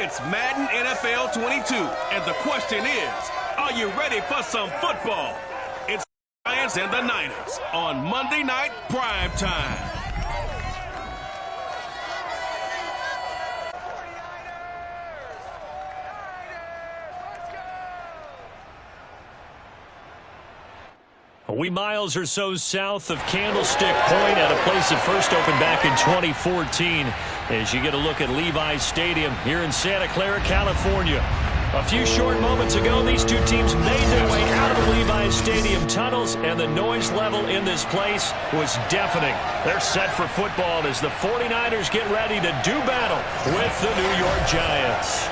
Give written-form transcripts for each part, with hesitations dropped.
It's Madden NFL 22, and the question is, are you ready for some football? It's Giants and the Niners on Monday Night Prime Time. We miles or so south of Candlestick Point at a place that first opened back in 2014 as you get a look at Levi's Stadium here in Santa Clara, California. A few short moments ago, these two teams made their way out of the Levi's Stadium tunnels, and the noise level in this place was deafening. They're set for football as the 49ers get ready to do battle with the New York Giants.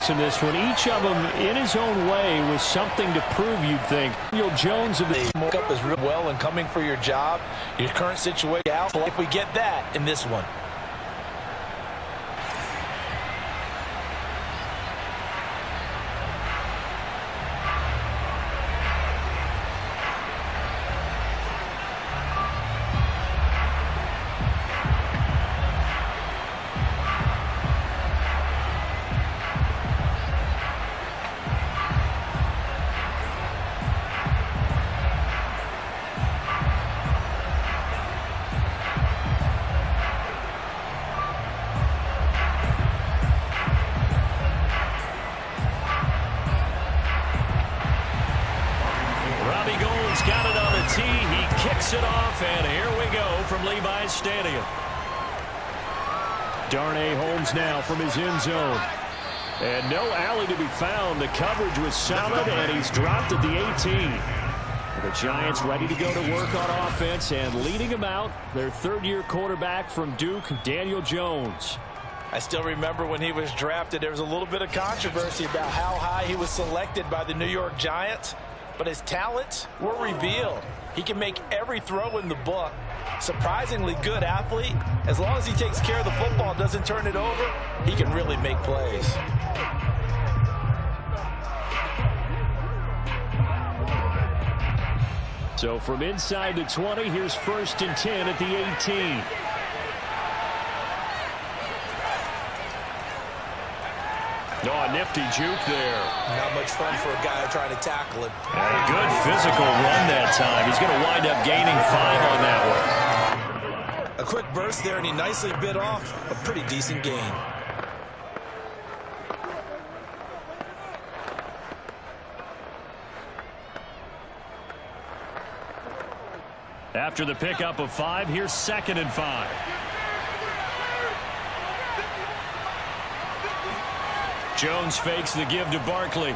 In this one, each of them in his own way was something to prove, you'd think. Daniel Jones of the up is real well and coming for your job, your current situation. If we get that in this one. Got it on the tee. He kicks it off, and here we go from Levi's Stadium. Darnay Holmes now from his end zone. And no alley to be found. The coverage was solid, and he's dropped at the 18. The Giants ready to go to work on offense, and leading them out, their third-year quarterback from Duke, Daniel Jones. I still remember when he was drafted, there was a little bit of controversy about how high he was selected by the New York Giants. But his talents were revealed. He can make every throw in the book. Surprisingly good athlete. As long as he takes care of the football, doesn't turn it over, he can really make plays. So from inside the 20, here's 1st and 10 at the 18. Oh, a nifty juke there. Not much fun for a guy trying to tackle him. And a good physical run that time. He's going to wind up gaining 5 on that one. A quick burst there, and he nicely bit off a pretty decent gain. After the pickup of 5, here's 2nd and 5. Jones fakes the give to Barkley.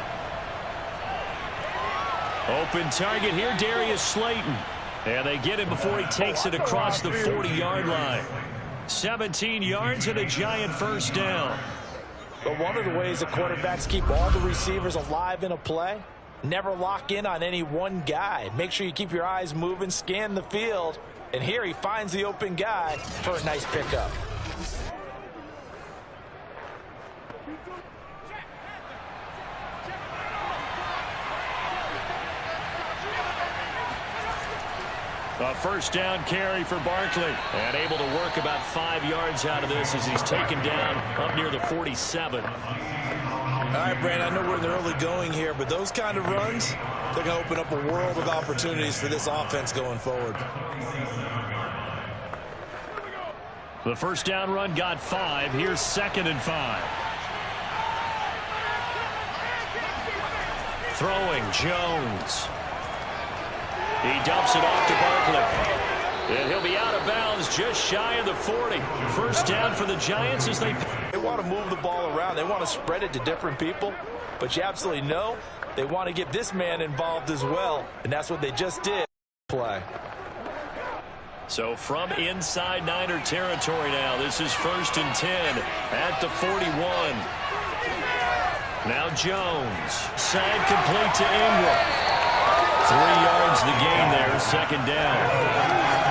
Open target here, Darius Slayton. And they get him before he takes it across the 40-yard line. 17 yards and a Giant first down. But one of the ways the quarterbacks keep all the receivers alive in a play, never lock in on any one guy. Make sure you keep your eyes moving, scan the field. And here he finds the open guy for a nice pickup. A first down carry for Barkley. And able to work about 5 yards out of this as he's taken down up near the 47. All right, Brandon, I know we're in the early going here, but those kind of runs, they're going to open up a world of opportunities for this offense going forward. The first down run got 5. Here's 2nd and 5. Throwing Jones. He dumps it off to Barkley. And he'll be out of bounds just shy of the 40. First down for the Giants as they want to move the ball around. They want to spread it to different people. But you absolutely know they want to get this man involved as well. And that's what they just did. Play. So from inside Niner territory now, this is 1st and 10 at the 41. Now Jones. Side complete to Ingram. 3 yards the gain there, 2nd down.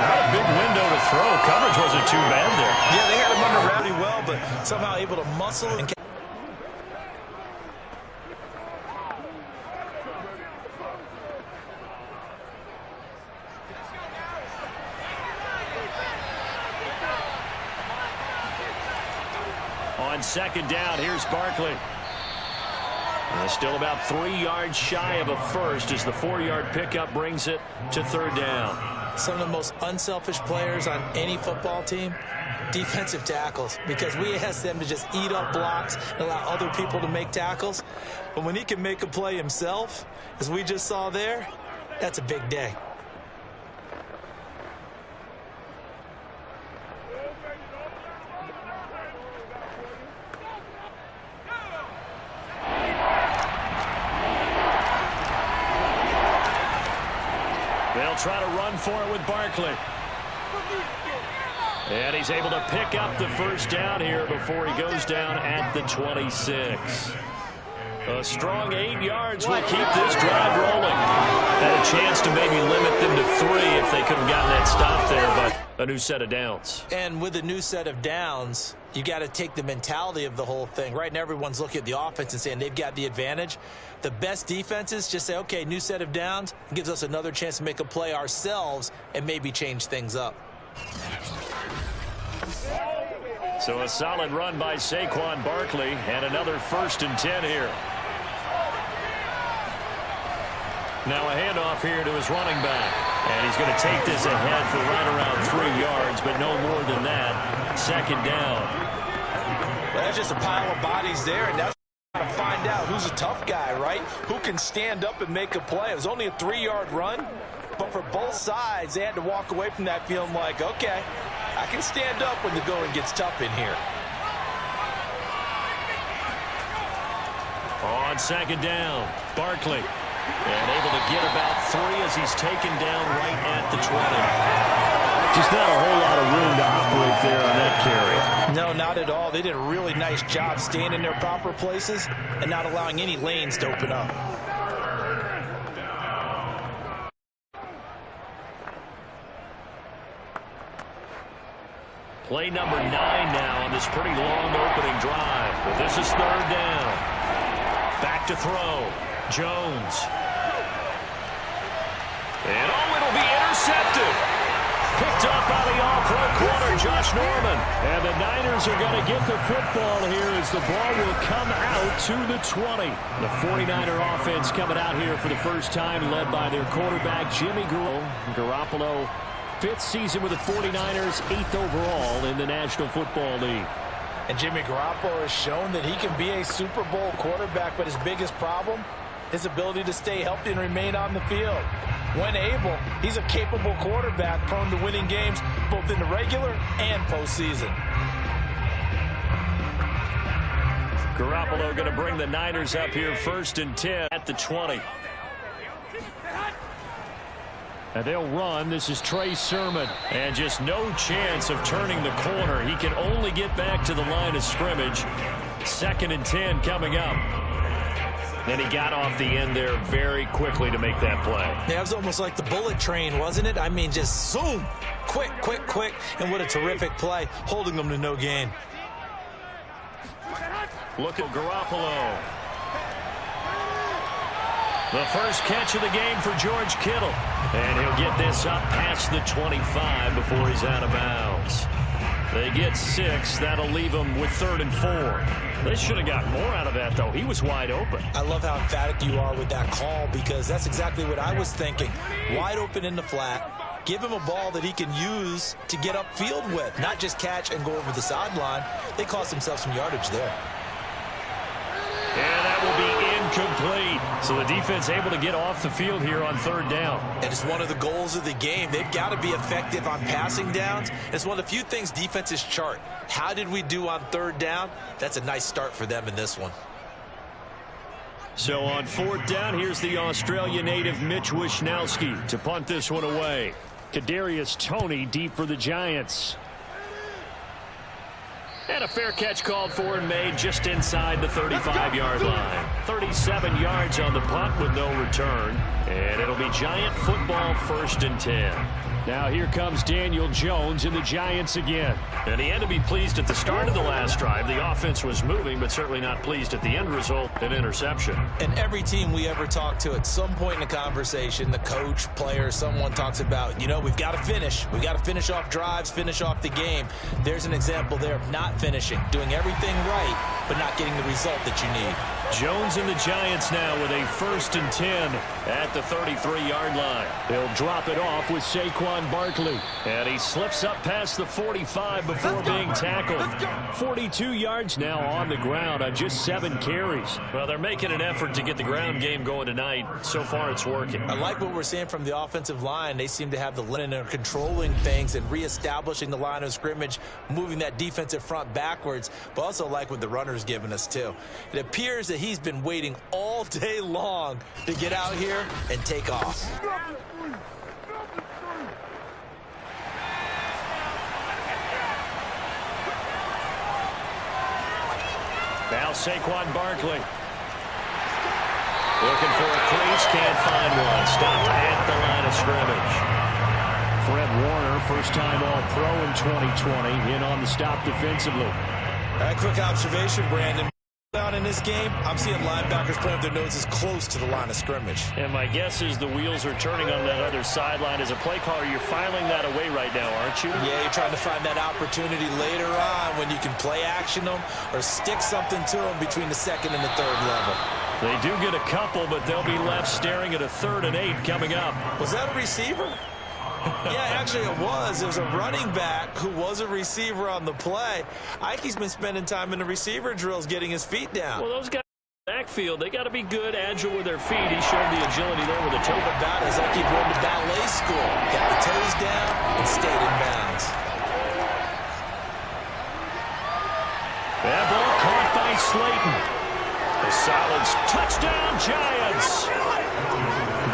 Not a big window to throw. Coverage wasn't too bad there. Yeah, they had him under pretty well, but somehow able to muscle and On second down, here's Barkley. Still about 3 yards shy of a first as the 4-yard pickup brings it to third down. Some of the most unselfish players on any football team, defensive tackles, because we ask them to just eat up blocks and allow other people to make tackles. But when he can make a play himself, as we just saw there, that's a big day. They'll try to run for it with Barkley. And he's able to pick up the first down here before he goes down at the 26. A strong 8 yards will keep this drive rolling. Had a chance to maybe limit them to 3 if they could have gotten that stop there, but a new set of downs. And with a new set of downs, you got to take the mentality of the whole thing. Right now, everyone's looking at the offense and saying they've got the advantage. The best defenses just say, okay, new set of downs, gives us another chance to make a play ourselves and maybe change things up. So a solid run by Saquon Barkley and another 1st and 10 here. Now a handoff here to his running back. And he's going to take this ahead for right around 3 yards, but no more than that. Second down. Well, that's just a pile of bodies there, and that's to find out who's a tough guy, right? Who can stand up and make a play. It was only a 3-yard run, but for both sides, they had to walk away from that feeling like, okay, I can stand up when the going gets tough in here. On second down, Barkley. And able to get about 3 as he's taken down right at the 20. Just not a whole lot of room to operate there on that carry. No, not at all. They did a really nice job staying in their proper places and not allowing any lanes to open up. Play number 9 now on this pretty long opening drive. But this is third down. Back to throw. Jones. And it'll be intercepted. Picked up by the all-pro corner, Josh Norman. And the Niners are going to get the football here as the ball will come out to the 20. The 49er offense coming out here for the first time, led by their quarterback, Jimmy Garoppolo. 5th season with the 49ers, 8th overall in the National Football League. And Jimmy Garoppolo has shown that he can be a Super Bowl quarterback, but his biggest problem, his ability to stay healthy and remain on the field. When able, he's a capable quarterback prone to winning games both in the regular and postseason. Garoppolo going to bring the Niners up here 1st and 10 at the 20. And they'll run. This is Trey Sermon. And just no chance of turning the corner. He can only get back to the line of scrimmage. 2nd and 10 coming up. And he got off the end there very quickly to make that play. Yeah, it was almost like the bullet train, wasn't it? I mean, just zoom. Quick, quick, quick. And what a terrific play, holding them to no gain. Look at Garoppolo. The first catch of the game for George Kittle. And he'll get this up past the 25 before he's out of bounds. They get 6. That'll leave them with 3rd and 4. They should have got more out of that, though. He was wide open. I love how emphatic you are with that call, because that's exactly what I was thinking. Wide open in the flat. Give him a ball that he can use to get upfield with, not just catch and go over the sideline. They cost themselves some yardage there. And that will be incomplete. So the defense able to get off the field here on 3rd down. And it's one of the goals of the game. They've got to be effective on passing downs. It's one of the few things defenses chart. How did we do on 3rd down? That's a nice start for them in this one. So on 4th down, here's the Australia native Mitch Wishnowsky to punt this one away. Kadarius Toney deep for the Giants. And a fair catch called for and made just inside the 35-yard line. 37 yards on the punt with no return. And it'll be Giant football 1st and 10. Now here comes Daniel Jones and the Giants again. And he had to be pleased at the start of the last drive. The offense was moving, but certainly not pleased at the end result, an interception. And every team we ever talk to at some point in the conversation, the coach, player, someone talks about, you know, we've got to finish. We've got to finish off drives, finish off the game. There's an example there of not finishing, doing everything right, but not getting the result that you need. Jones and the Giants now with a 1st and 10 at the 33-yard line. They'll drop it off with Saquon Barkley. And he slips up past the 45 before being tackled. 42 yards now on the ground on just 7 carries. Well, they're making an effort to get the ground game going tonight. So far, it's working. I like what we're seeing from the offensive line. They seem to have the linen of controlling things and reestablishing the line of scrimmage, moving that defensive front backwards, but also like what the runner's giving us, too. It appears that he's been waiting all day long to get out here and take off. Now Saquon Barkley. Looking for a crease, can't find one. Stopped at the line of scrimmage. Fred Warner, first-time All-Pro in 2020, in on the stop defensively. A quick observation, Brandon. Down in this game, I'm seeing linebackers putting up their noses close to the line of scrimmage. And my guess is the wheels are turning on that other sideline. As a play caller, you're filing that away right now, aren't you? Yeah, you're trying to find that opportunity later on when you can play action them or stick something to them between the 2nd and the 3rd level. They do get a couple, but they'll be left staring at a 3rd and 8 coming up. Was that a receiver? Yeah, actually it was. It was a running back who was a receiver on the play. Ike's been spending time in the receiver drills getting his feet down. Well, those guys in the backfield, they got to be good, agile with their feet. He showed the agility there with the toe. About as like he went to ballet school. Got the toes down and stayed in bounds. That ball caught by Slayton. A solid touchdown, Giants.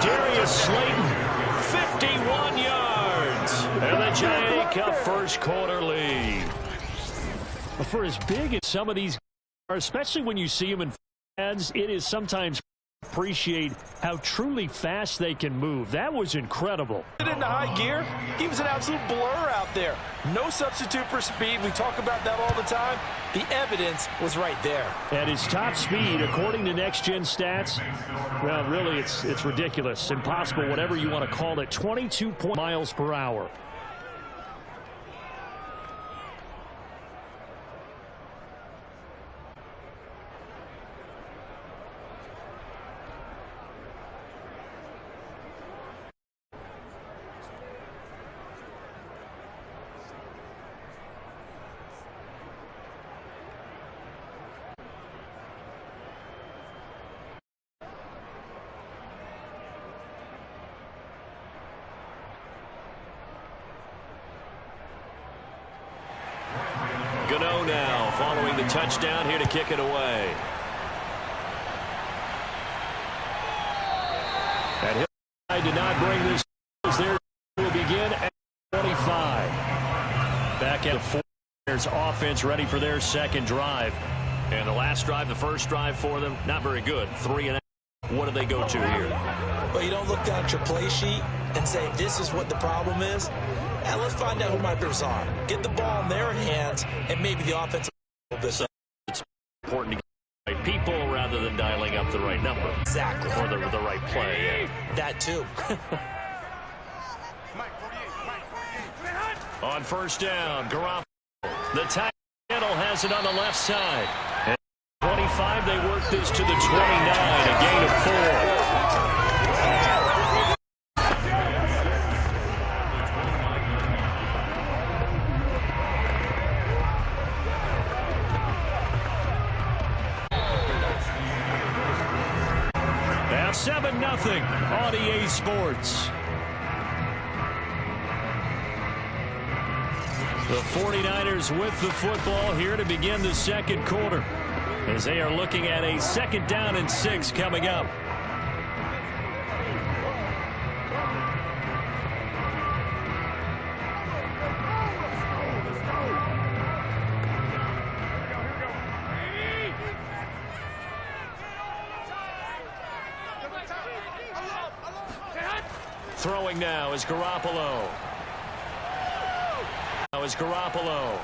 Darius Slayton. 51 yards. And the Giants take a first-quarter lead. For as big as some of these are, especially when you see them in ads, it is sometimes appreciate how truly fast they can move. That was incredible. In the high gear, he was an absolute blur out there. No substitute for speed. We talk about that all the time. The evidence was right there. At his top speed, according to Next Gen Stats, well, really, it's ridiculous, impossible, whatever you want to call it, 22 miles per hour. Gano now following the touchdown here to kick it away. And Hill did not bring this. There will begin at 25. Back at 4. There's offense ready for their second drive. And the last drive, the first drive for them, not very good. 3 and out. What do they go to here? Well, you don't look down at your play sheet and say, this is what the problem is. And let's find out who my players are. Get the ball in their hands, and maybe the offense a little bit. So it's important to get the right people rather than dialing up the right number. Exactly. Or the right play. Yeah. That, too. On first down, Garoppolo. The tight end has it on the left side. And 25, they work this to the 29, a gain of 4. Now 7-0 on EA Sports. The 49ers with the football here to begin the second quarter as they are looking at a 2nd down and 6 coming up. Throwing now is Garoppolo. is Garoppolo.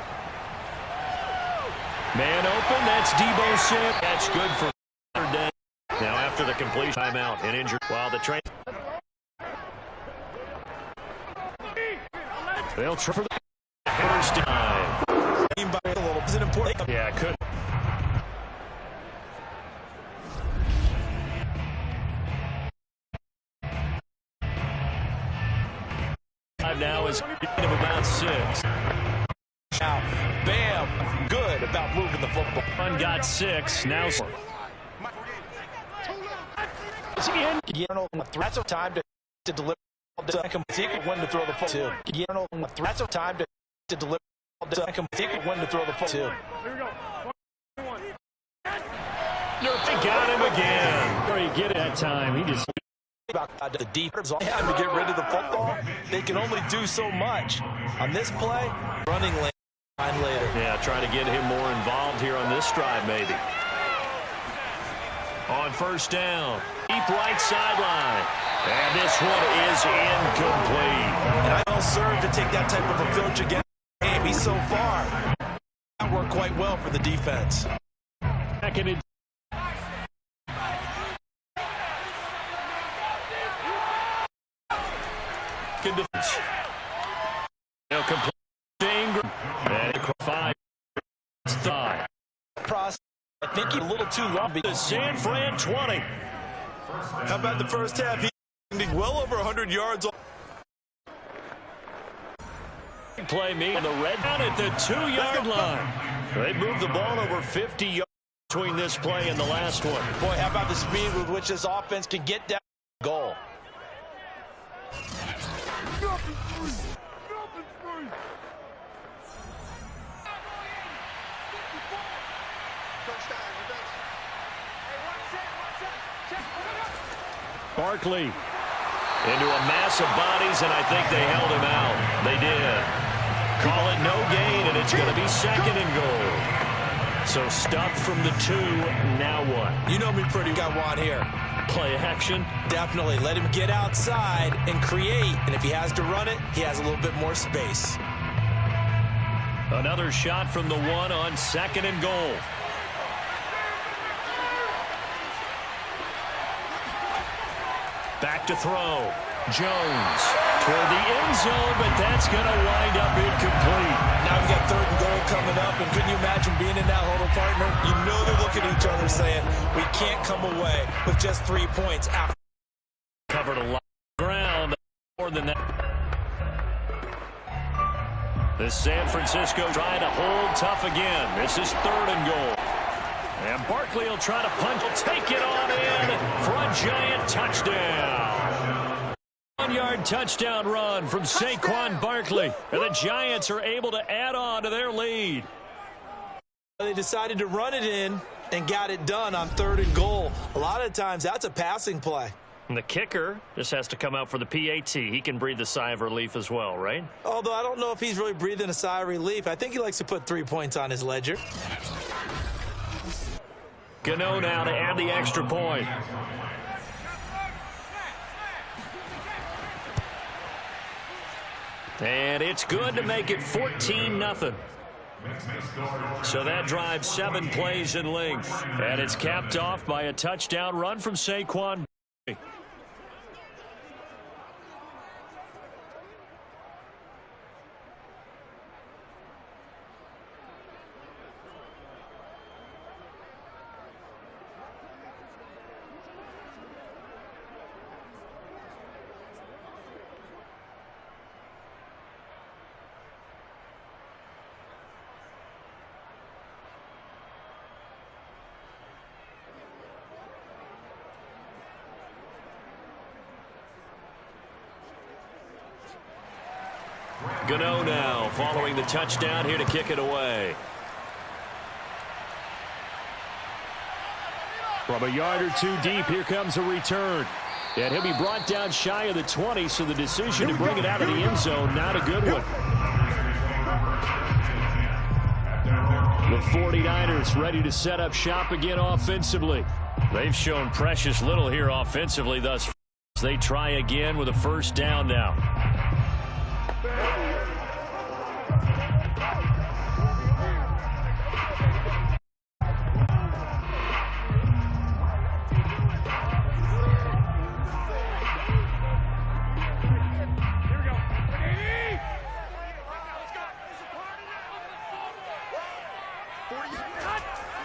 Man open, that's Debo Samuel. That's good for Madden. Now after the completion, timeout and injured while the train. They'll try for the first time. Is it important? Yeah, could. Now is of about 6. Now, bam, good about moving the football. One got 6. Now. That's a time to deliver. When to throw the football. That's a time to deliver. When to throw the football. They got him again. Where he get it that time? He just. About the defense time to get rid of the football. They can only do so much on this play. Running lane later. Yeah, try to get him more involved here on this drive, maybe. On first down, deep right sideline, and this one is incomplete. And I don't serve to take that type of approach against the game. He's so far. That worked quite well for the defense. Second and defense. They'll complete Ingram. And 5. Thigh. I think he's a little too long. The San Fran 20. How about the first half? He's well over 100 yards. Play me on the red down at the 2-yard line. They moved the ball over 50 yards between this play and the last one. Boy, how about the speed with which this offense can get down the goal. Barkley into a mass of bodies, and I think they held him out. They did. Call it no gain, and it's going to be second and goal. So stuffed from the 2. Now what? You know me pretty got one here. Play action. Definitely. Let him get outside and create. And if he has to run it, he has a little bit more space. Another shot from the 1 on second and goal. Back to throw. Jones toward the end zone, but that's going to wind up incomplete. Now we got third and goal coming up, and couldn't you imagine being in that huddle, partner? You know they're looking at each other saying, we can't come away with just 3 points after. Covered a lot of ground, more than that. The San Francisco trying to hold tough again. This is third and goal. And Barkley will try to punch. He'll take it on in for a giant touchdown. 1-yard touchdown run from Saquon Barkley. And the Giants are able to add on to their lead. They decided to run it in and got it done on third and goal. A lot of times that's a passing play. And the kicker just has to come out for the PAT. He can breathe a sigh of relief as well, right? Although I don't know if he's really breathing a sigh of relief. I think he likes to put 3 points on his ledger. Gano now to add the extra point. And it's good to make it 14-0. So that drives 7 plays in length. And it's capped off by a touchdown run from Saquon. Gano now following the touchdown here to kick it away. From a yard or 2 deep, here comes a return. And he'll be brought down shy of the 20, so the decision to bring it out of the end zone, not a good one. The 49ers ready to set up shop again offensively. They've shown precious little here offensively thus far. They try again with a first down now.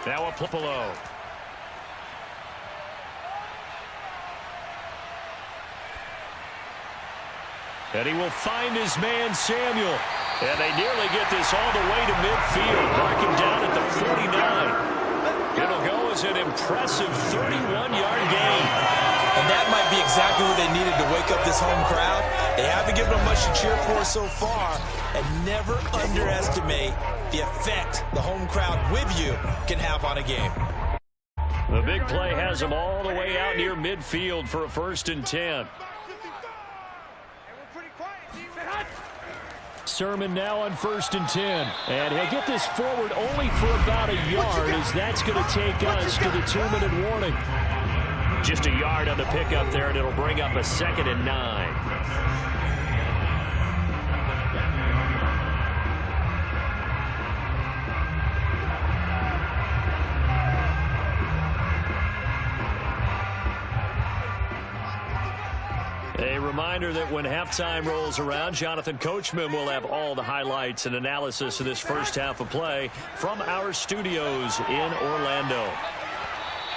Now a below. And he will find his man, Samuel. And they nearly get this all the way to midfield. Marking down at the 49. It'll go as an impressive 31-yard gain. And that might be exactly what they needed to wake up this home crowd. They haven't given them much to cheer for so far. And never underestimate the effect the home crowd with you can have on a game. The big play has them all the way out near midfield for a 1st and 10. Sermon now on 1st and 10. And he'll get this forward only for about a yard, as that's going to take us to the 2-minute warning. Just a yard on the pickup there, and it'll bring up a 2nd and 9. A reminder that when halftime rolls around, Jonathan Coachman will have all the highlights and analysis of this first half of play from our studios in Orlando.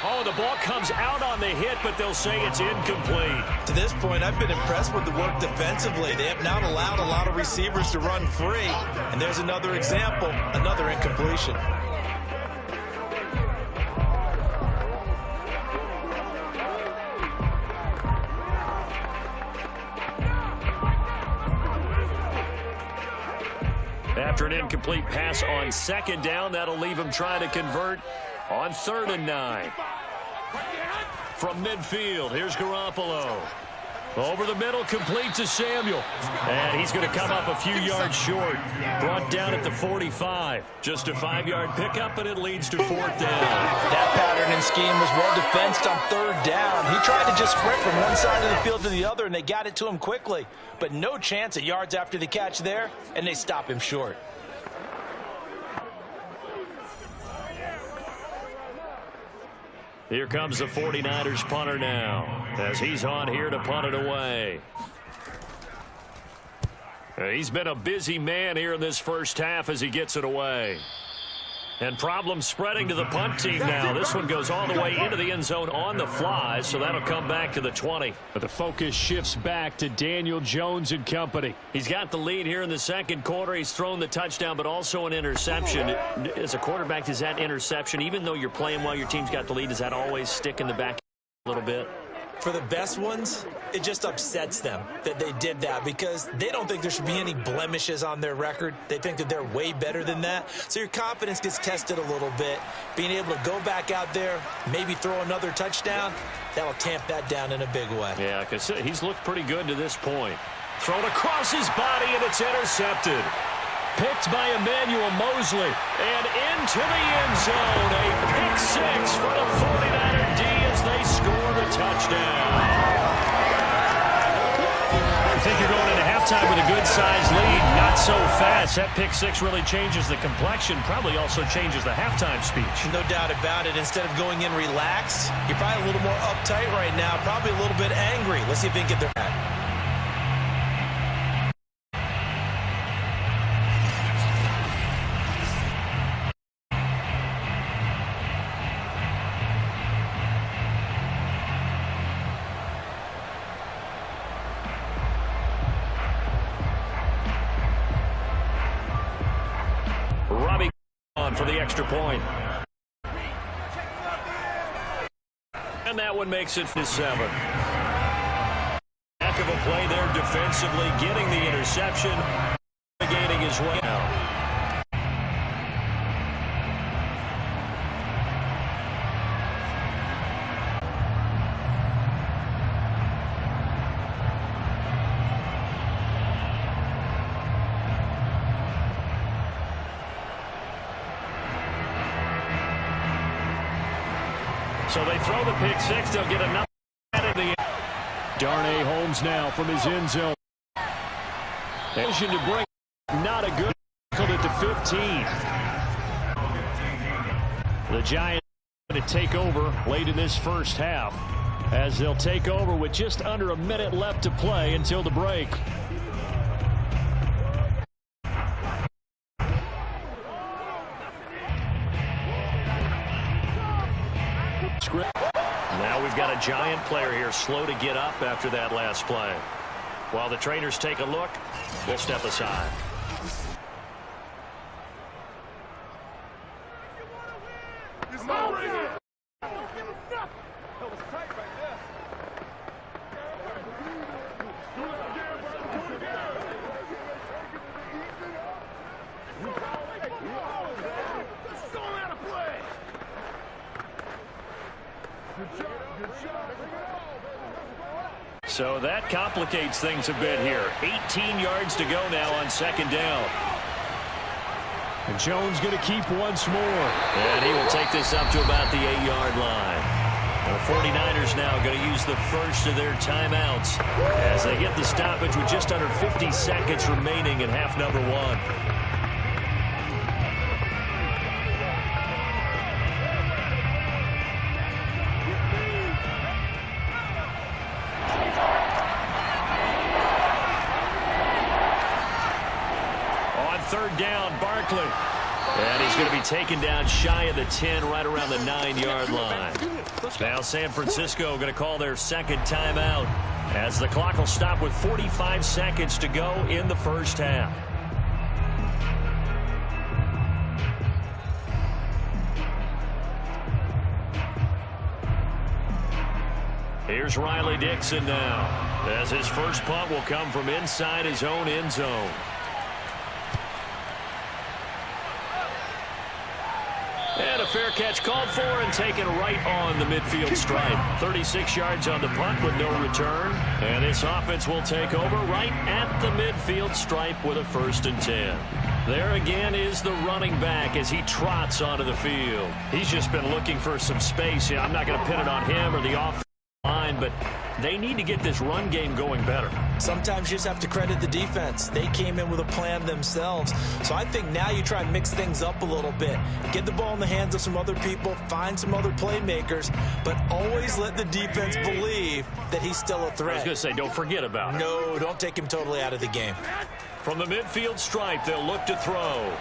Oh, the ball comes out on the hit, but they'll say it's incomplete. To this point, I've been impressed with the work defensively. They have not allowed a lot of receivers to run free. And there's another example, another incompletion. After an incomplete pass on 2nd down, that'll leave him trying to convert on 3rd and 9. From midfield, here's Garoppolo. Over the middle, complete to Samuel. And he's going to come up a few yards short. Brought down at the 45. Just a 5-yard pickup, and it leads to 4th down. That pattern and scheme was well defensed on 3rd down. He tried to just sprint from one side of the field to the other, and they got it to him quickly. But no chance at yards after the catch there, and they stop him short. Here comes the 49ers punter now, as he's on here to punt it away. He's been a busy man here in this first half as he gets it away. And problems spreading to the punt team now. This one goes all the way into the end zone on the fly, so that'll come back to the 20. But the focus shifts back to Daniel Jones and company. He's got the lead here in the 2nd quarter. He's thrown the touchdown, but also an interception. As a quarterback, does that interception, even though you're playing while your team's got the lead, does that always stick in the back a little bit? For the best ones, it just upsets them that they did that because they don't think there should be any blemishes on their record. They think that they're way better than that. So your confidence gets tested a little bit. Being able to go back out there, maybe throw another touchdown, that'll tamp that down in a big way. Yeah, because he's looked pretty good to this point. Thrown across his body, and it's intercepted. Picked by Emmanuel Mosley. And into the end zone. A pick 6 for the 49er D as they score the touchdown. I think you're going into halftime with a good-sized lead. Not so fast. That pick 6 really changes the complexion. Probably also changes the halftime speech. No doubt about it. Instead of going in relaxed, you're probably a little more uptight right now. Probably a little bit angry. Let's see if they can get their back. For the extra point. And that one makes it for 7. Heck of a play there defensively, getting the interception, gaining his way out. So they throw the pick 6. They'll get another at the end. Darnay Holmes now from his end zone. Vision to bring. Not a good. At the 15. The Giants going to take over late in this first half, as they'll take over with just under a minute left to play until the break. script. Now we've got a Giant player here slow to get up after that last play. While the trainers take a look, we'll step aside. So that complicates things a bit here. 18 yards to go now on second down. And Jones going to keep once more. And he will take this up to about the 8-yard line. The 49ers now going to use the first of their timeouts as they get the stoppage with just under 50 seconds remaining in half number 1. Third down, Barkley. And he's going to be taken down shy of the 10, right around the 9-yard line. Now San Francisco going to call their second timeout as the clock will stop with 45 seconds to go in the first half. Here's Riley Dixon now, as his first punt will come from inside his own end zone. And a fair catch called for and taken right on the midfield stripe. 36 yards on the punt with no return. And this offense will take over right at the midfield stripe with a 1st and 10. There again is the running back as he trots onto the field. He's just been looking for some space. I'm not going to pin it on him or the offensive line, but they need to get this run game going better. Sometimes you just have to credit the defense. They came in with a plan themselves. So I think now you try and mix things up a little bit. Get the ball in the hands of some other people, find some other playmakers, but always let the defense believe that he's still a threat. I was going to say, don't forget about it. No, don't take him totally out of the game. From the midfield stripe, they'll look to throw.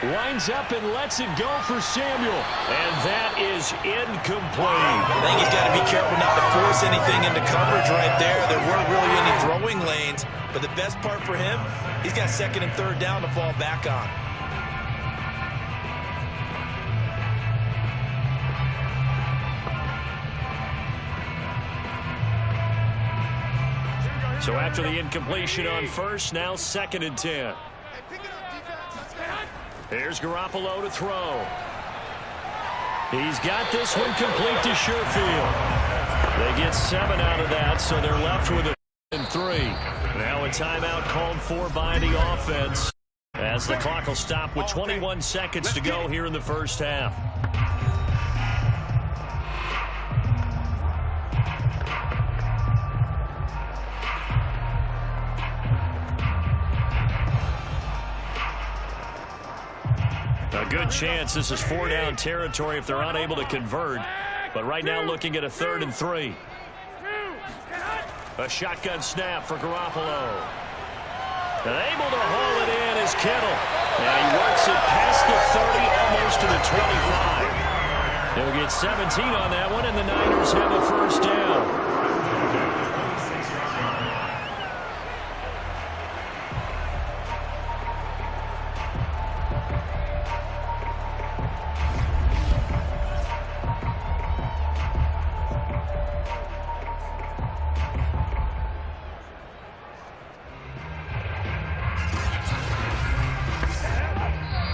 Winds up and lets it go for Samuel. And that is incomplete. I think he's got to be careful not to force anything into coverage right there. There weren't really any throwing lanes. But the best part for him, he's got 2nd and 3rd down to fall back on. So after the incompletion on first, now 2nd and 10. Here's Garoppolo to throw. He's got this one complete to Sherfield. They get 7 out of that, so they're left with a 3. Now a timeout called for by the offense as the clock will stop with 21 seconds to go here in the first half. A good chance this is 4-down territory if they're unable to convert. But right now looking at a 3rd and 3. A shotgun snap for Garoppolo. And able to haul it in is Kittle. And he works it past the 30, almost to the 25. He'll get 17 on that one, and the Niners have a 1st down.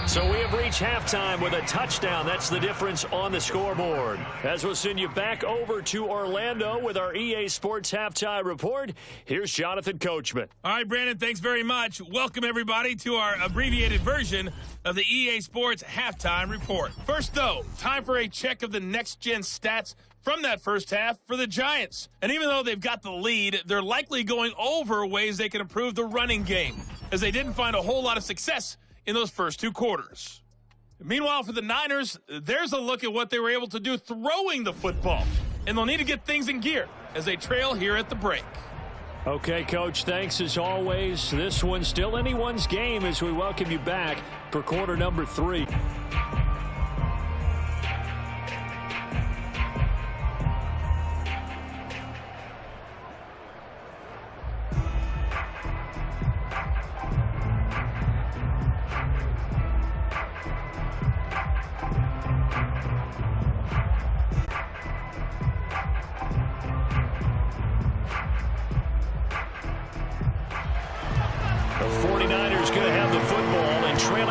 So we have reached halftime with a touchdown. That's the difference on the scoreboard. As we'll send you back over to Orlando with our EA Sports Halftime Report, here's Jonathan Coachman. All right, Brandon, thanks very much. Welcome, everybody, to our abbreviated version of the EA Sports Halftime Report. First, though, time for a check of the next-gen stats from that first half for the Giants. And even though they've got the lead, they're likely going over ways they can improve the running game, as they didn't find a whole lot of success in those first 2 quarters. Meanwhile, for the Niners, there's a look at what they were able to do throwing the football. And they'll need to get things in gear as they trail here at the break. Okay, Coach, thanks as always. This one's still anyone's game as we welcome you back for quarter number 3.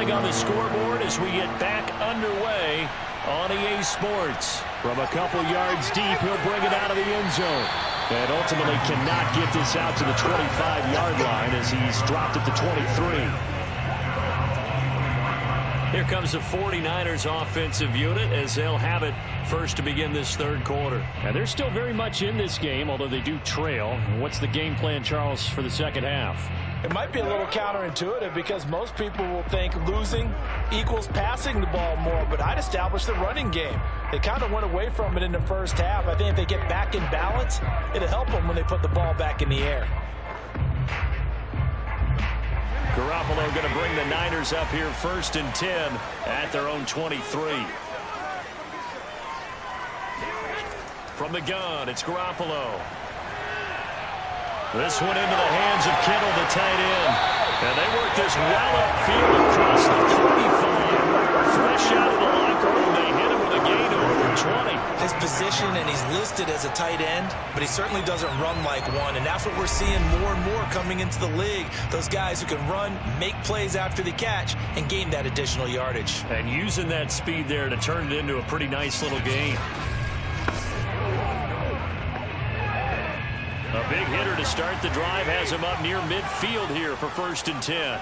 nothing on the scoreboard as we get back underway on EA Sports. From a couple yards deep, he'll bring it out of the end zone. And ultimately cannot get this out to the 25-yard line as he's dropped at the 23. Here comes the 49ers offensive unit as they'll have it first to begin this third quarter. And they're still very much in this game, although they do trail. What's the game plan, Charles, for the second half? It might be a little counterintuitive because most people will think losing equals passing the ball more, but I'd establish the running game. They kind of went away from it in the first half. I think if they get back in balance, it'll help them when they put the ball back in the air. Garoppolo going to bring the Niners up here first and 10 at their own 23. From the gun, it's Garoppolo. This one into the hands of Kittle, the tight end. And they work this well upfield across the 35. Fresh out of the locker room, they hit him with a gain over 20. His position, and he's listed as a tight end, but he certainly doesn't run like one. And that's what we're seeing more and more coming into the league. Those guys who can run, make plays after the catch, and gain that additional yardage. And using that speed there to turn it into a pretty nice little gain. A big hitter to start the drive has him up near midfield here for first and 10.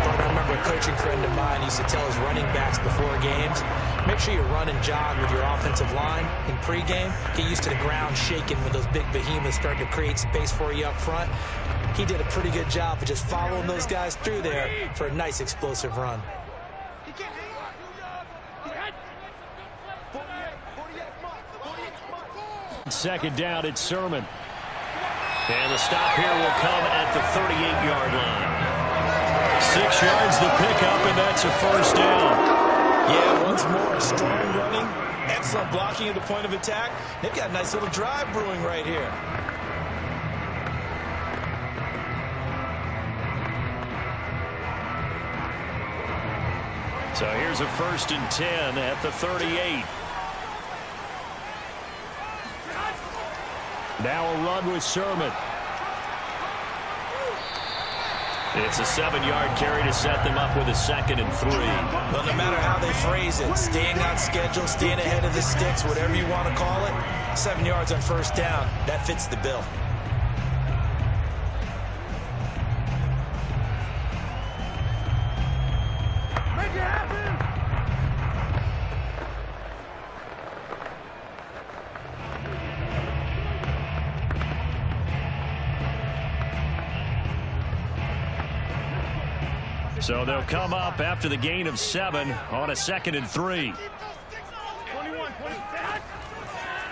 I remember a coaching friend of mine used to tell his running backs before games, make sure you run and jog with your offensive line in pregame. Get used to the ground shaking when those big behemoths start to create space for you up front. He did a pretty good job of just following those guys through there for a nice explosive run. Second down, it's Sermon. And the stop here will come at the 38-yard line. 6 yards the pickup, and that's a first down. Yeah, once more, strong running, excellent blocking at the point of attack. They've got a nice little drive brewing right here. So here's a first and 10 at the 38. Now a run with Sermon. It's a 7-yard carry to set them up with a 2nd and 3. Well, no matter how they phrase it, staying on schedule, staying ahead of the sticks, whatever you want to call it, 7 yards on first down, that fits the bill. Make it happen! So they'll come up after the gain of 7 on a 2nd and 3.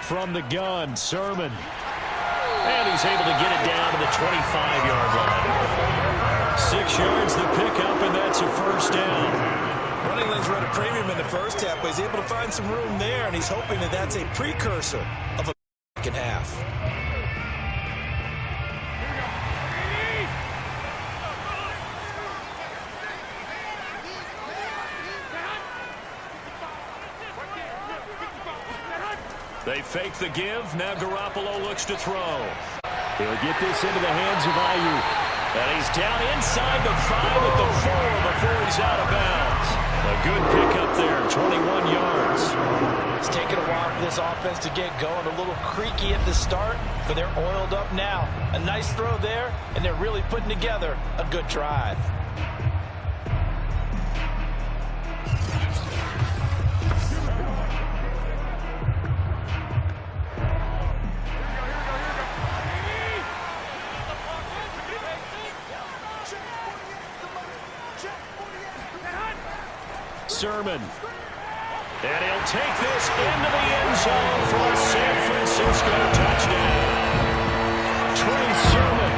From the gun, Sermon. And he's able to get it down to the 25-yard line. 6 yards the pickup, and that's a first down. Running lanes were at a premium in the first half, but he's able to find some room there, and he's hoping that that's a precursor of a second half. They fake the give. Now Garoppolo looks to throw. He'll get this into the hands of Ayuk. And he's down inside the 5 at the 4 before he's out of bounds. A good pickup there, 21 yards. It's taken a while for this offense to get going. A little creaky at the start, but they're oiled up now. A nice throw there, and they're really putting together a good drive. Sermon. And he'll take this into the end zone for a San Francisco touchdown. Trey Sermon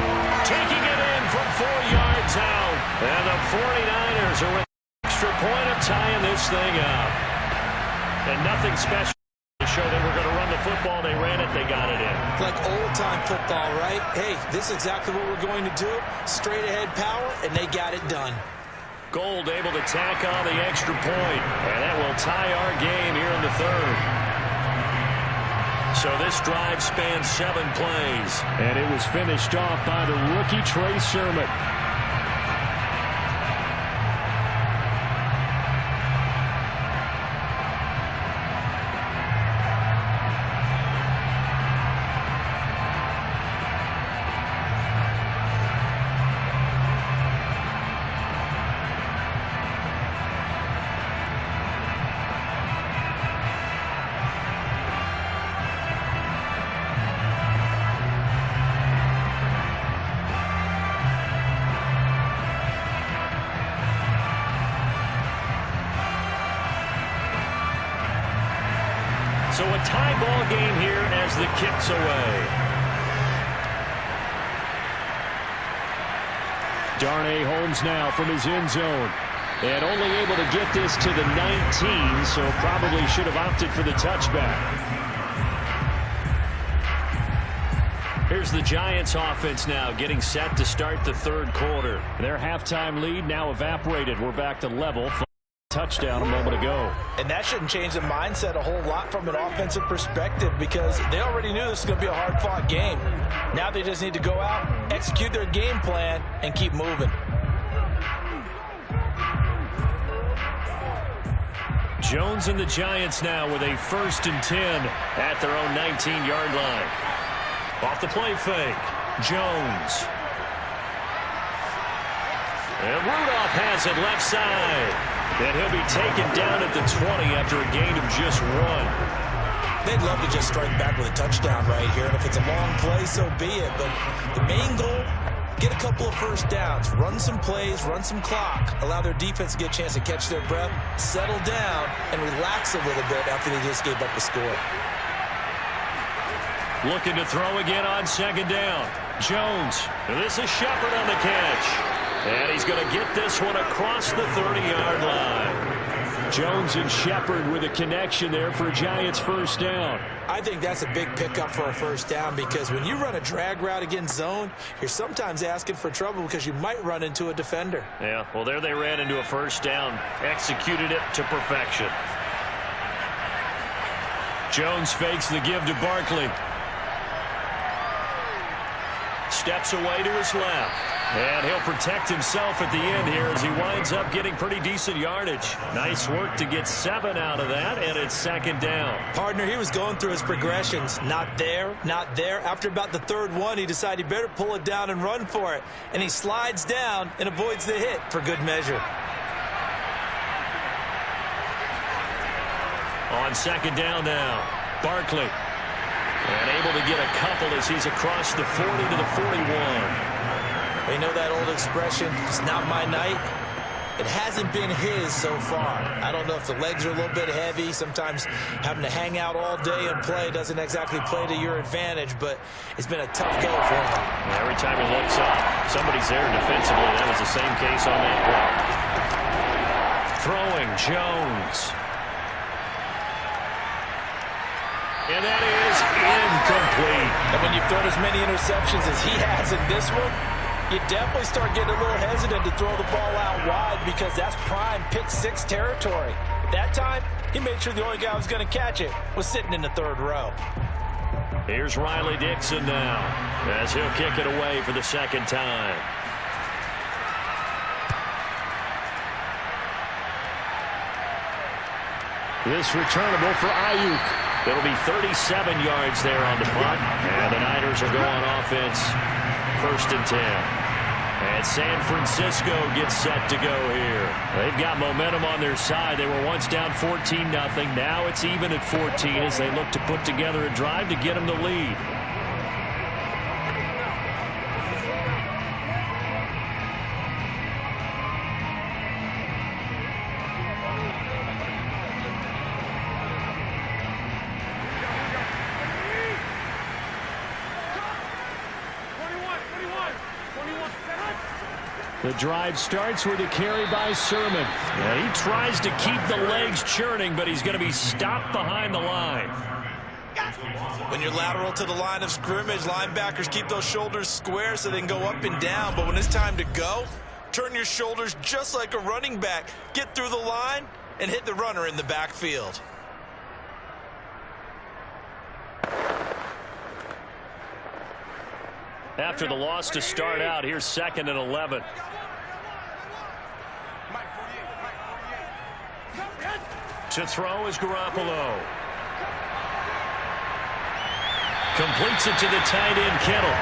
taking it in from 4 yards out. And the 49ers are with an extra point of tying this thing up. And nothing special to show they were going to run the football. They ran it. They got it in. Like old-time football, right? Hey, this is exactly what we're going to do. Straight ahead power, and they got it done. Gold able to tack on the extra point, and that will tie our game here in the third. So this drive spans 7 plays. And it was finished off by the rookie Trey Sermon. So a tie ball game here as the kick's away. Darnay Holmes now from his end zone. And only able to get this to the 19, so probably should have opted for the touchback. Here's the Giants offense now getting set to start the third quarter. Their halftime lead now evaporated. We're back to level. Touchdown a moment ago. And that shouldn't change the mindset a whole lot from an offensive perspective because they already knew this was going to be a hard-fought game. Now they just need to go out, execute their game plan, and keep moving. Jones and the Giants now with a 1st and 10 at their own 19-yard line. Off the play fake. Jones. And Rudolph has it left side. And he'll be taken down at the 20 after a gain of just 1. They'd love to just strike back with a touchdown right here. And if it's a long play, so be it. But the main goal, get a couple of first downs, run some plays, run some clock, allow their defense to get a chance to catch their breath, settle down, and relax a little bit after they just gave up the score. Looking to throw again on 2nd down. Jones. This is Shepard on the catch. And he's going to get this one across the 30-yard line. Jones and Shepard with a connection there for a Giants 1st down. I think that's a big pickup for a 1st down because when you run a drag route against zone, you're sometimes asking for trouble because you might run into a defender. Yeah, well, there they ran into a 1st down, executed it to perfection. Jones fakes the give to Barkley. Steps away to his left. And he'll protect himself at the end here as he winds up getting pretty decent yardage. Nice work to get 7 out of that, and it's 2nd down. Partner, he was going through his progressions. Not there, not there. After about the 3rd one, he decided he better pull it down and run for it. And he slides down and avoids the hit for good measure. On 2nd down now, Barkley. And able to get a couple as he's across the 40 to the 41. You know that old expression, it's not my night? It hasn't been his so far. I don't know if the legs are a little bit heavy. Sometimes having to hang out all day and play doesn't exactly play to your advantage, but it's been a tough go for him. Every time he looks up, somebody's there defensively. That was the same case on that play. Throwing, Jones. And that is incomplete. And when you've thrown as many interceptions as he has in this one, you definitely start getting a little hesitant to throw the ball out wide because that's prime pick-6 territory. That time, he made sure the only guy who was going to catch it was sitting in the 3rd row. Here's Riley Dixon now as he'll kick it away for the 2nd time. This returnable for Ayuk. It'll be 37 yards there on the punt. And the Niners are going offense 1st and 10. And San Francisco gets set to go here. They've got momentum on their side. They were once down 14-0. Now it's even at 14 as they look to put together a drive to get them the lead. The drive starts with a carry by Sermon. Yeah, he tries to keep the legs churning, but he's going to be stopped behind the line. When you're lateral to the line of scrimmage, linebackers keep those shoulders square so they can go up and down. But when it's time to go, turn your shoulders just like a running back. Get through the line and hit the runner in the backfield. after the loss to start out. Here's 2nd and 11. To throw is Garoppolo. Completes it to the tight end, Kittle.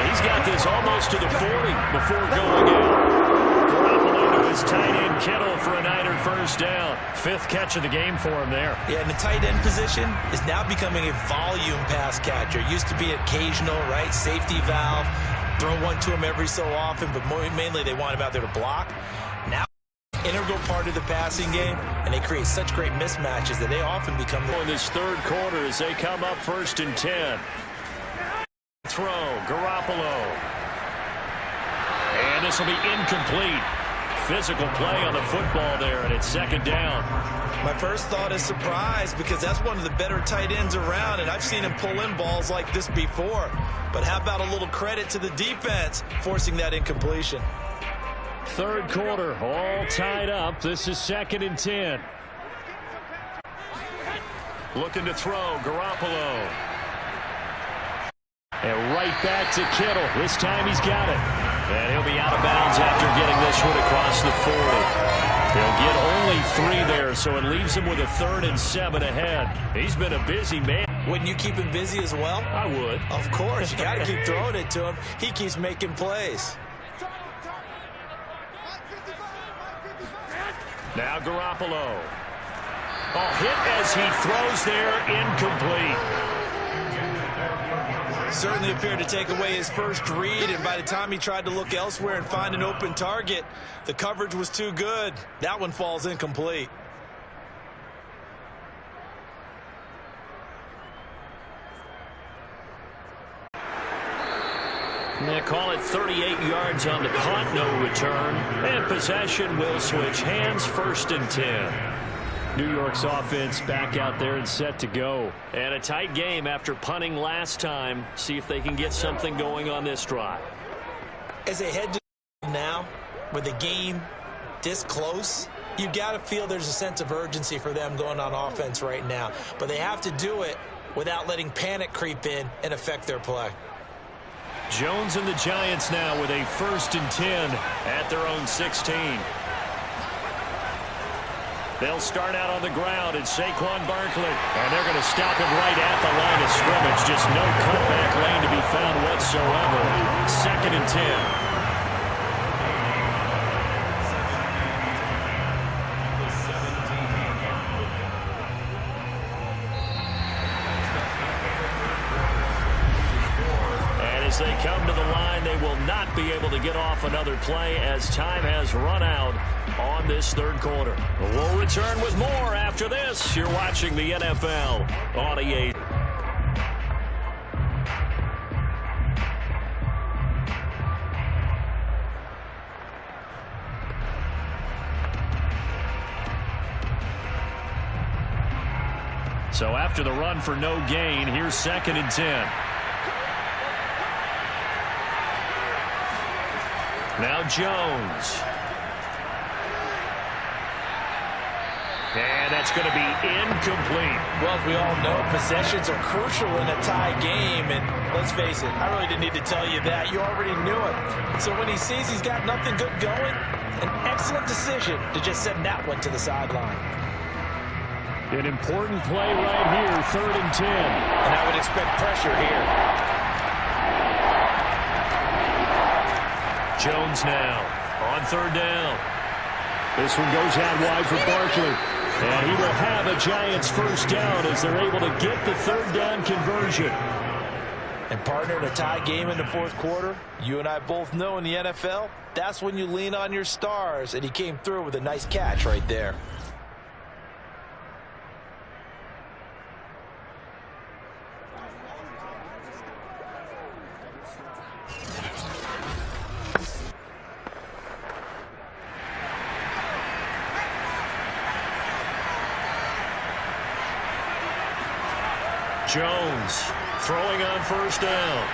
He's got this almost to the 40 before going out. Garoppolo to his tight end, Kittle, for a Niner first down. 5th catch of the game for him there. Yeah, and the tight end position is now becoming a volume pass catcher. Used to be occasional, right? Safety valve. Throw one to him every so often, but mainly they want him out there to block. Now, integral part of the passing game, and they create such great mismatches that they often become in this 3rd quarter as they come up 1st and 10. Throw, Garoppolo. And this will be incomplete. Physical play on the football there, and it's 2nd down. My first thought is surprise, because that's one of the better tight ends around, and I've seen him pull in balls like this before. But how about a little credit to the defense forcing that incompletion? 3rd quarter, all tied up. This is 2nd and 10. Looking to throw, Garoppolo. And right back to Kittle. This time he's got it. And he'll be out of bounds after getting this one across the 40. He'll get only 3 there, so it leaves him with a 3rd and 7 ahead. He's been a busy man. Wouldn't you keep him busy as well? I would. Of course. You got to keep throwing it to him. He keeps making plays. Now Garoppolo. Hit as he throws there, incomplete. Certainly appeared to take away his first read, and by the time he tried to look elsewhere and find an open target, the coverage was too good. That one falls incomplete. They call it 38 yards on the punt, no return. And possession will switch hands, 1st and 10. New York's offense back out there and set to go. And a tight game after punting last time. See if they can get something going on this drive. As they head to now, with the game this close, you got to feel there's a sense of urgency for them going on offense right now. But they have to do it without letting panic creep in and affect their play. Jones and the Giants now with a 1st and 10 at their own 16. They'll start out on the ground, and Saquon Barkley. And they're going to stop him right at the line of scrimmage. Just no cutback lane to be found whatsoever. 2nd and 10. As they come to the line, they will not be able to get off another play as time has run out on this 3rd quarter. We'll return with more after this. You're watching the NFL on EA. So after the run for no gain, here's 2nd and 10. Now Jones. And that's going to be incomplete. Well, as we all know, possessions are crucial in a tie game. And let's face it, I really didn't need to tell you that. You already knew it. So when he sees he's got nothing good going, an excellent decision to just send that one to the sideline. An important play right here, 3rd and 10. And I would expect pressure here. Jones now on 3rd down. This one goes out wide for Barkley. And he will have a Giants first down as they're able to get the 3rd down conversion. And partner, in a tie game in the 4th quarter, you and I both know in the NFL, that's when you lean on your stars. And he came through with a nice catch right there. Jones throwing on 1st down.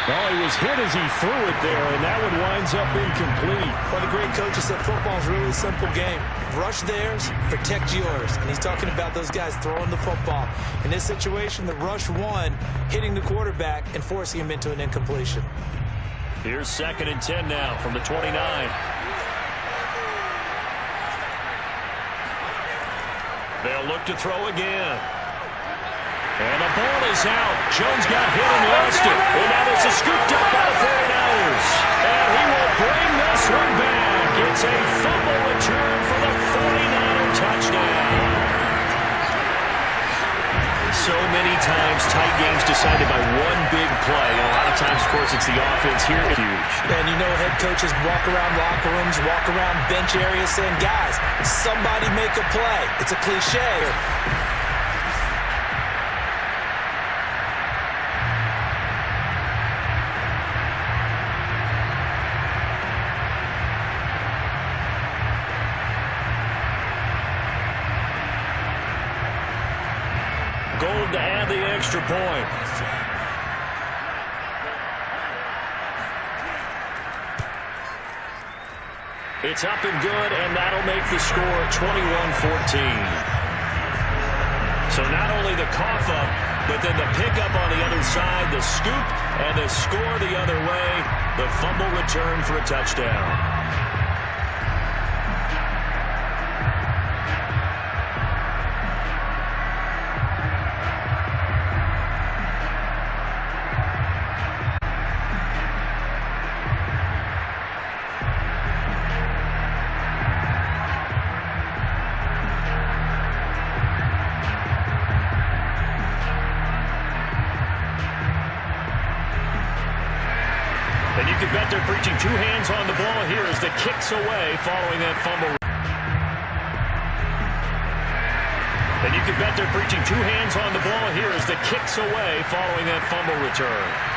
Well, he was hit as he threw it there, and that one winds up incomplete. Well, the great coach said football is really a simple game. Rush theirs, protect yours. And he's talking about those guys throwing the football. In this situation, the rush won, hitting the quarterback and forcing him into an incompletion. Here's 2nd and 10 now from the 29. They'll look to throw again. And the ball is out. Jones got hit and lost it. And now this is scooped up by the 49ers. And he will bring this one back. It's a fumble return for the 49er touchdown. So many times tight games decided by one big play. A lot of times, of course, it's the offense here. Huge. And you know head coaches walk around locker rooms, walk around bench areas saying, guys, somebody make a play. It's a cliche. Gold to add the extra point. It's up and good, and that'll make the score 21-14. So not only the cough up, but then the pickup on the other side, the scoop, and the score the other way, the fumble return for a touchdown. And you can bet they're preaching two hands on the ball here as the kick's away following that fumble. And you can bet they're preaching two hands on the ball here as the kick's away following that fumble return.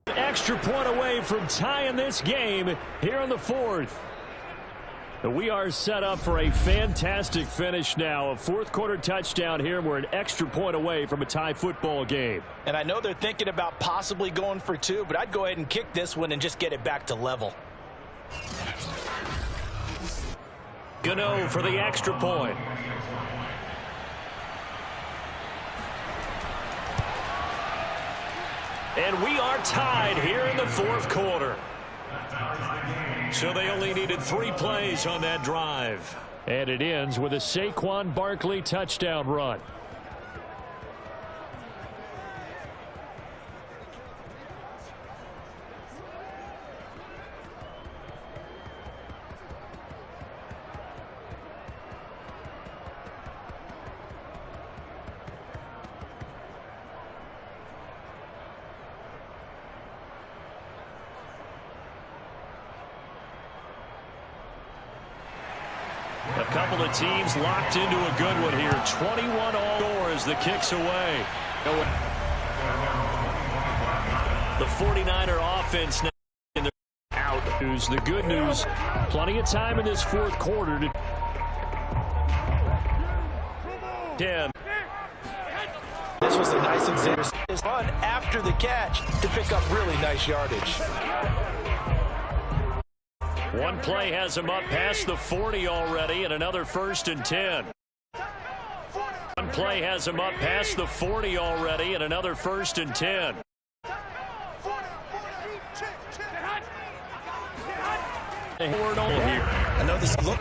Extra point away from tying this game here in the fourth. We are set up for a fantastic finish now. A fourth quarter touchdown here. We're an extra point away from a tie football game. And I know they're thinking about possibly going for two, but I'd go ahead and kick this one and just get it back to level. Gano for the extra point. And we are tied here in the fourth quarter. So they only needed 3 plays on that drive. And it ends with a Saquon Barkley touchdown run. Couple of teams locked into a good one here. 21 all score as the kick's away. The 49er offense now in the out. News. The good news, plenty of time in this fourth quarter to 10. This was a nice example. His run after the catch to pick up really nice yardage. One play has him up past the 40 already, and another 1st and 10. One play has him up past the 40 already, and another 1st and 10. I know this look.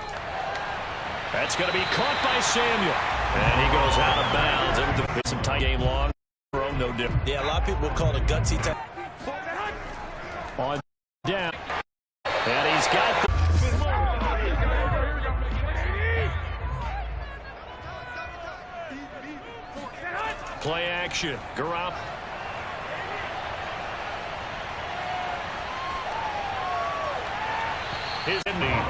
That's going to be caught by Samuel. And he goes out of bounds. And some tight game long. No different. Yeah, a lot of people will call it a gutsy type. On down. And he's got the play action. Garoppolo. His knee.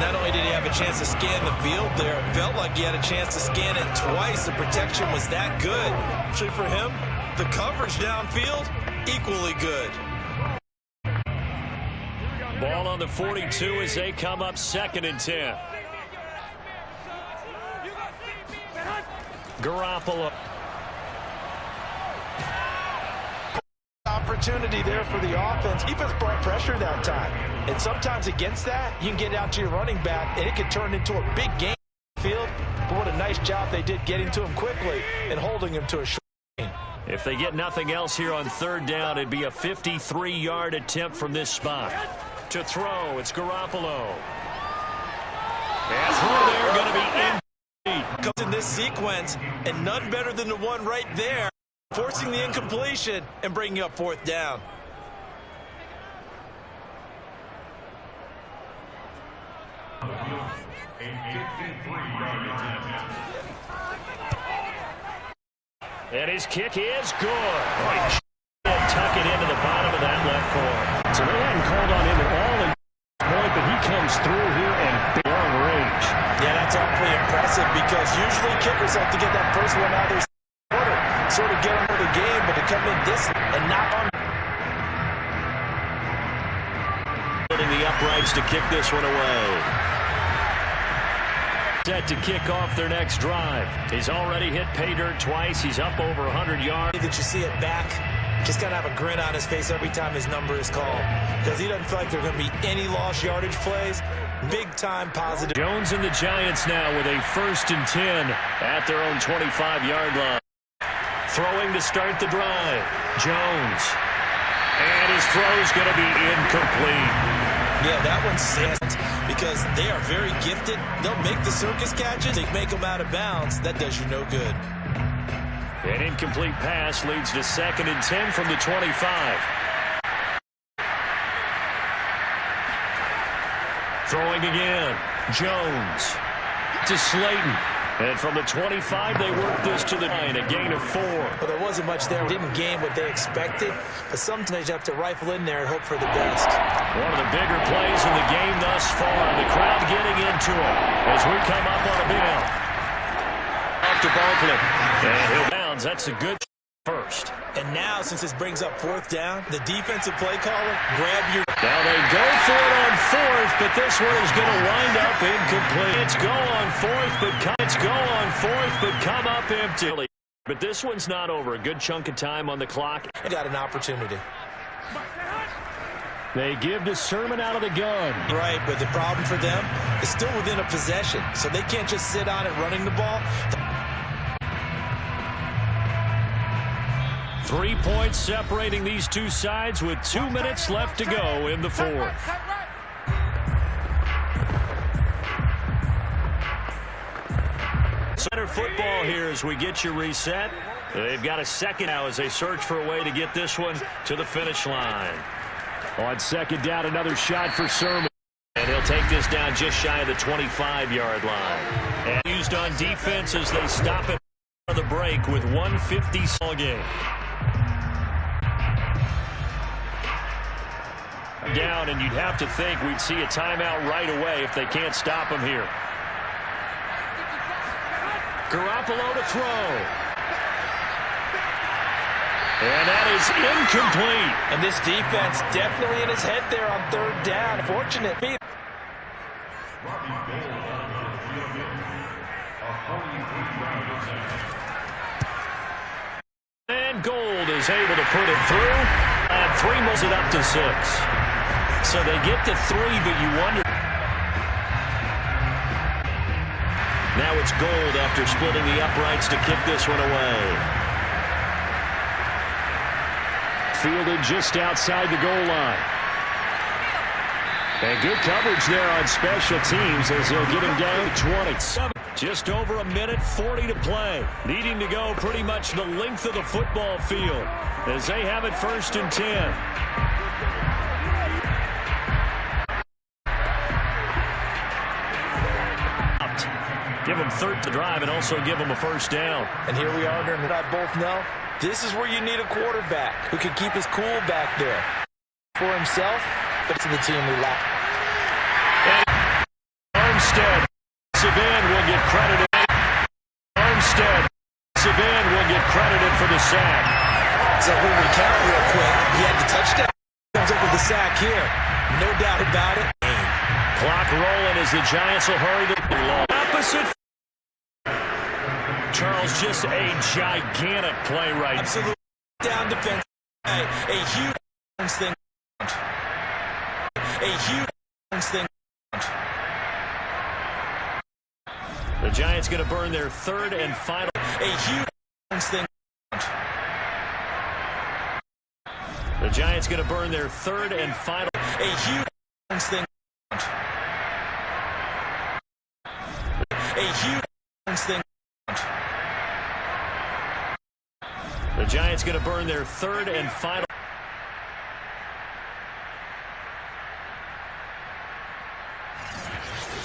Not only did he have a chance to scan the field there, it felt like he had a chance to scan it twice. The protection was that good. Actually, for him, the coverage downfield, equally good. Ball on the 42 as they come up 2nd and 10. Garoppolo. Opportunity there for the offense. Defense brought pressure that time. And sometimes against that, you can get out to your running back, and it can turn into a big game field. But what a nice job they did getting to him quickly and holding him to a short gain. If they get nothing else here on 3rd down, it'd be a 53-yard attempt from this spot. To throw, it's Garoppolo. And through there, going to be incomplete. Comes in this sequence, and none better than the one right there, forcing the incompletion and bringing up 4th down. And his kick is good. Right. Tuck it into the bottom of that left corner. So they hadn't called on him at all in point, but he comes through here and big long range. Yeah, that's awfully impressive because usually kickers like to get that first one out of their quarter, sort of get into the game, but to come in this and knock on. Building the uprights to kick this one away. Set to kick off their next drive. He's already hit pay dirt twice. He's up over 100 yards. That you see it back, just got to have a grin on his face every time his number is called because he doesn't feel like there are going to be any lost yardage plays. Big time positive. Jones and the Giants now with a 1st and 10 at their own 25-yard line. Throwing to start the drive. Jones. And his throw's going to be incomplete. Yeah, that one's sad because they are very gifted. They'll make the circus catches. They make them out of bounds. That does you no good. An incomplete pass leads to 2nd and 10 from the 25. Throwing again. Jones to Slayton. And from the 25, they work this to the 9, a gain of 4. Well, there wasn't much there. Didn't gain what they expected, but sometimes you have to rifle in there and hope for the best. One of the bigger plays in the game thus far. The crowd getting into it as we come up on a big one. Off to Barkley. And he'll bounce. That's a good first. And now, since this brings up 4th down, the defensive play caller, grab your... Now they go for it on 4th, but this one is going to wind up incomplete. It's go on 4th, but come up empty. But this one's not over. A good chunk of time on the clock. They got an opportunity. They give to Sermon out of the gun. Right, but the problem for them is still within a possession, so they can't just sit on it running the ball. 3 points separating these two sides with 2 minutes left to go in the 4th. Center football here as we get you reset. They've got a 2nd now as they search for a way to get this one to the finish line. On 2nd down, another shot for Sermon. And he'll take this down just shy of the 25-yard line. And used on defense as they stop it on the break with 1:50 ball game. Down, and you'd have to think we'd see a timeout right away if they can't stop him here. Garoppolo to throw. And that is incomplete. And this defense definitely in his head there on third down. Fortunate. And Gold is able to put it through. And 3 moves it up to 6. So they get to 3, but you wonder. Now it's Gold after splitting the uprights to kick this one away. Fielded just outside the goal line. And good coverage there on special teams as they'll get him down to 27. Just over a minute, 40 to play. Needing to go pretty much the length of the football field as they have it 1st and 10. Give him third to drive and also give him a 1st down. And here we are, and I both know this is where you need a quarterback who can keep his cool back there for himself, but to the team we lack. Armstead, Savan will get credited. Armstead, Savan will get credited for the sack. So we recount real quick. He had the touchdown. Comes up with the sack here. No doubt about it. Clock rolling as the Giants will hurry the ball. Opposite. Charles, just a gigantic play right. Absolutely. Down defense. A huge thing. A huge thing. The Giants going to burn their 3rd and final. A huge thing. The Giants going to burn their 3rd and final. A huge thing. A huge thing. The Giants going to burn their 3rd and final.